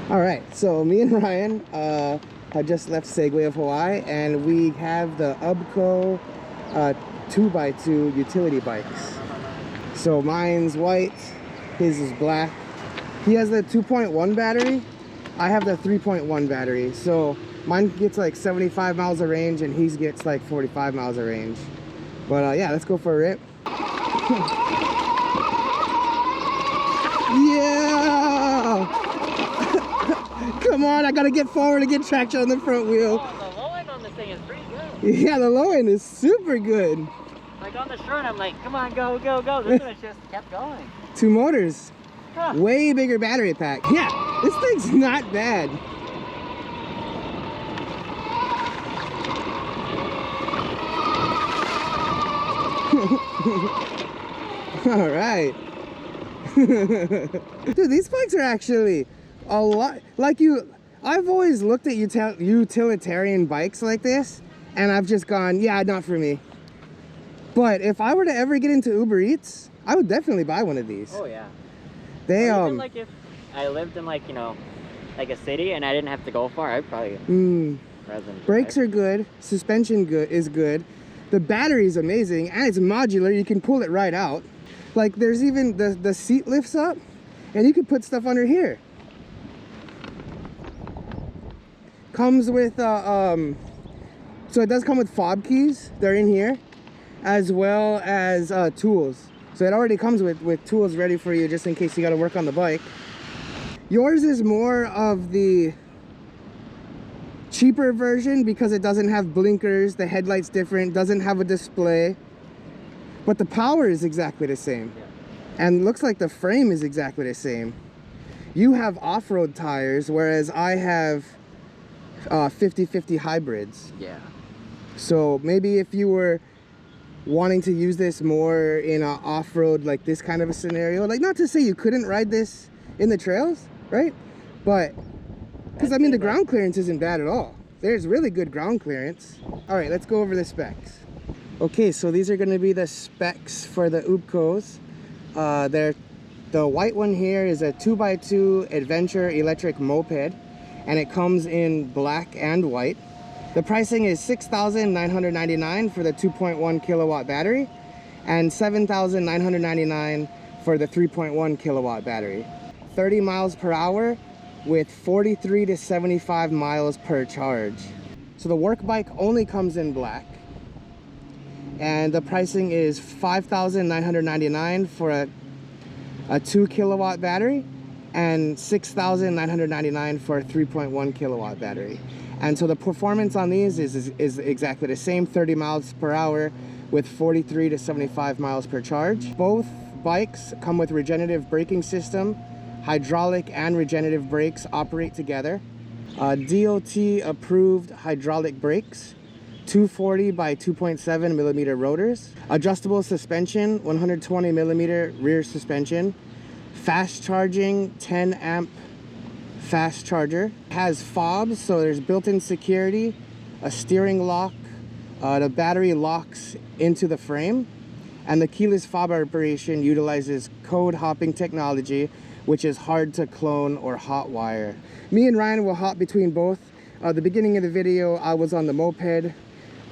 All right, so me and Ryan had just left Segway of Hawaii, and we have the UBCO 2x2 utility bikes. So mine's white, his is black. He has the 2.1 battery. I have the 3.1 battery. So mine gets like 75 miles of range and his gets like 45 miles of range. But yeah, let's go for a rip. Yeah! Come on, I gotta get forward to get traction on the front wheel. Oh, the low end on this thing is pretty good. Yeah, the low end is super good. Like on the short, I'm like, come on, go, go, go. This one just kept going. 2 motors. Huh. Way bigger battery pack. Yeah, this thing's not bad. All right. Dude, these bikes are actually a lot like I've always looked at utilitarian bikes like this and I've just gone, yeah, not for me. But if I were to ever get into Uber Eats, I would definitely buy one of these. Oh yeah. They or even like if I lived in like, you know, like a city and I didn't have to go far, I'd probably brakes are good, suspension is good. The battery's amazing and it's modular, you can pull it right out. Like there's even the seat lifts up and you can put stuff under here. Comes with so it does come with fob keys, they're in here, as well as tools. So it already comes with tools ready for you just in case you got to work on the bike. Yours is more of the cheaper version because it doesn't have blinkers, the headlight's different, doesn't have a display, but the power is exactly the same. Yeah. And looks like the frame is exactly the same. You have off-road tires, whereas I have 50/50 hybrids. Yeah. So maybe if you were wanting to use this more in a off-road, like this kind of a scenario, like not to say you couldn't ride this in the trails, right? But because I mean the ground clearance isn't bad at all. There's really good ground clearance. All right, let's go over the specs. Okay, so these are going to be the specs for the UBCOs. The white one here is a 2x2 adventure electric moped, and it comes in black and white. The pricing is $6,999 for the 2.1 kilowatt battery and $7,999 for the 3.1 kilowatt battery. 30 miles per hour with 43 to 75 miles per charge. So the work bike only comes in black, and the pricing is $5,999 for a 2 kilowatt battery and $6,999 for a 3.1 kilowatt battery. And so the performance on these is exactly the same, 30 miles per hour with 43 to 75 miles per charge. Both bikes come with regenerative braking system. Hydraulic and regenerative brakes operate together. DOT approved hydraulic brakes, 240 by 2.7 millimeter rotors, adjustable suspension, 120 millimeter rear suspension, fast charging, 10 amp fast charger, has fobs, so there's built-in security, a steering lock, the battery locks into the frame, and the keyless fob operation utilizes code hopping technology, which is hard to clone or hotwire. Me and Ryan will hop between both. The beginning of the video, I was on the moped.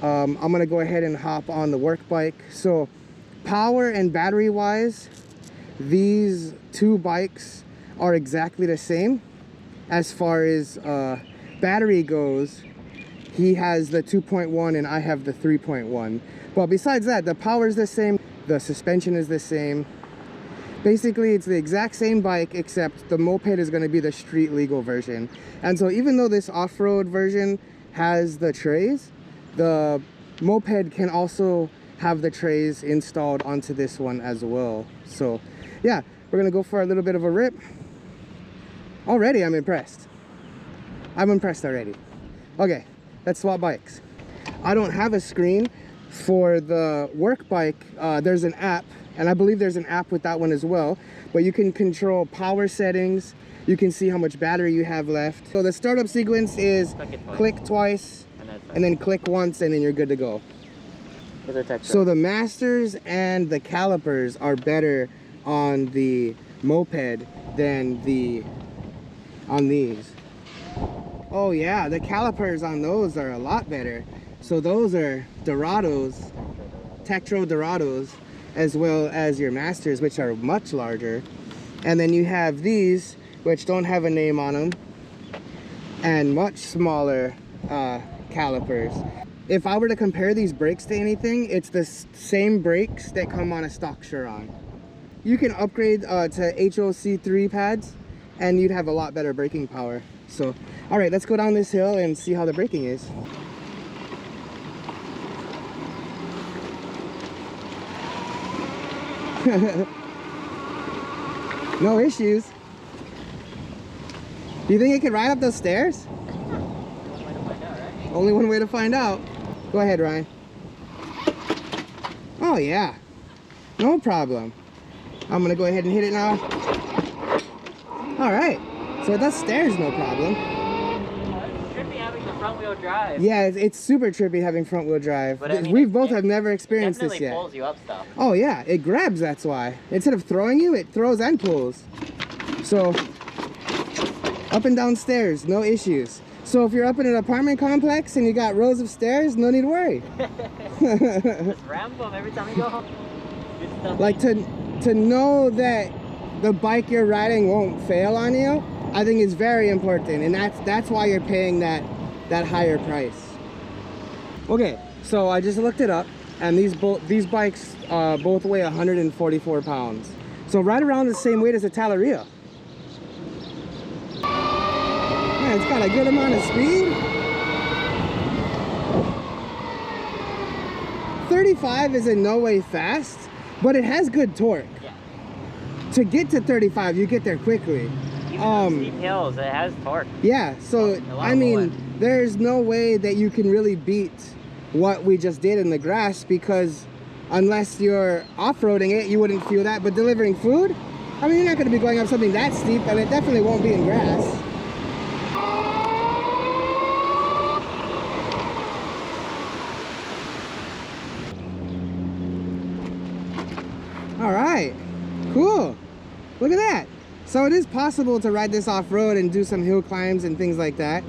I'm gonna go ahead and hop on the work bike. So power and battery wise, these two bikes are exactly the same. As far as battery goes, he has the 2.1 and I have the 3.1. But besides that, the power is the same, the suspension is the same. Basically, it's the exact same bike, except the moped is going to be the street legal version. And so even though this off-road version has the trays, the moped can also have the trays installed onto this one as well. So yeah, we're going to go for a little bit of a rip. Already, I'm impressed. I'm impressed already. Okay, let's swap bikes. I don't have a screen for the work bike. There's an app, and I believe there's an app with that one as well, but you can control power settings. You can see how much battery you have left. So the startup sequence is click twice and then click once, and then you're good to go. So the masters and the calipers are better on the moped than the on these. Oh yeah, the calipers on those are a lot better. So those are Dorados, Tektro Dorados, as well as your Masters, which are much larger. And then you have these, which don't have a name on them, and much smaller calipers. If I were to compare these brakes to anything, it's the same brakes that come on a stock Chiron. You can upgrade to HOC3 pads, and you'd have a lot better braking power. So, all right, let's go down this hill and see how the braking is. No issues. Do you think it could ride up those stairs? Only one way to find out. Go ahead, Ryan. Oh yeah, no problem. I'm gonna go ahead and hit it now. All right, so it does stairs, no problem. It's trippy having the front wheel drive. Yeah, it's super trippy having front wheel drive. But I mean, we both have never experienced this definitely yet. pulls you up stuff. Oh yeah, it grabs, that's why. Instead of throwing you, it throws and pulls. So, up and down stairs, no issues. So if you're up in an apartment complex and you got rows of stairs, no need to worry. Just ramp them every time you go home. Good stuff. Like to know that the bike you're riding won't fail on you, I think is very important, and that's why you're paying that higher price. Okay, so I just looked it up, and these bikes both weigh 144 pounds. So right around the same weight as a Talaria. Yeah, it's got a good amount of speed. 35 is in no way fast, but it has good torque. Yeah. To get to 35, you get there quickly. Even those steep hills, it has torque. Yeah, so I mean, there's no way that you can really beat what we just did in the grass, because unless you're off-roading it, you wouldn't feel that. But delivering food, I mean, you're not going to be going up something that steep, and it definitely won't be in grass. All right, cool. Look at that. So it is possible to ride this off-road and do some hill climbs and things like that. I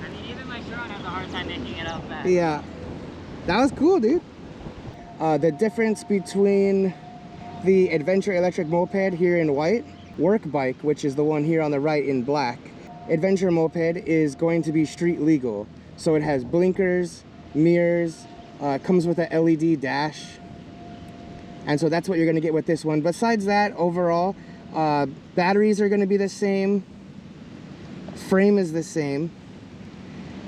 mean, even my Chiron has a hard time making it up back. Yeah, that was cool, dude. The difference between the Adventure electric moped here in white, Work Bike, which is the one here on the right in black. Adventure moped is going to be street legal. So it has blinkers, mirrors, comes with a LED dash. And so that's what you're gonna get with this one. Besides that, overall, batteries are gonna be the same. Frame is the same.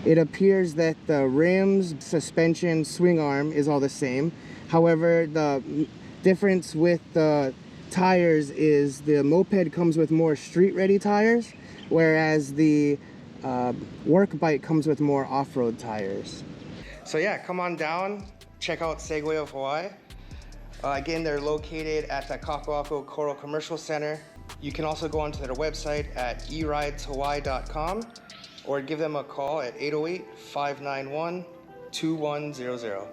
It appears that the rims, suspension, swing arm is all the same. However, the difference with the tires is the moped comes with more street-ready tires, whereas the Work Bike comes with more off-road tires. So yeah, come on down, check out Segway of Hawaii. Again, they're located at the Kakuaku Coral Commercial Center. You can also go onto their website at erideshawaii.com or give them a call at 808-591-2100.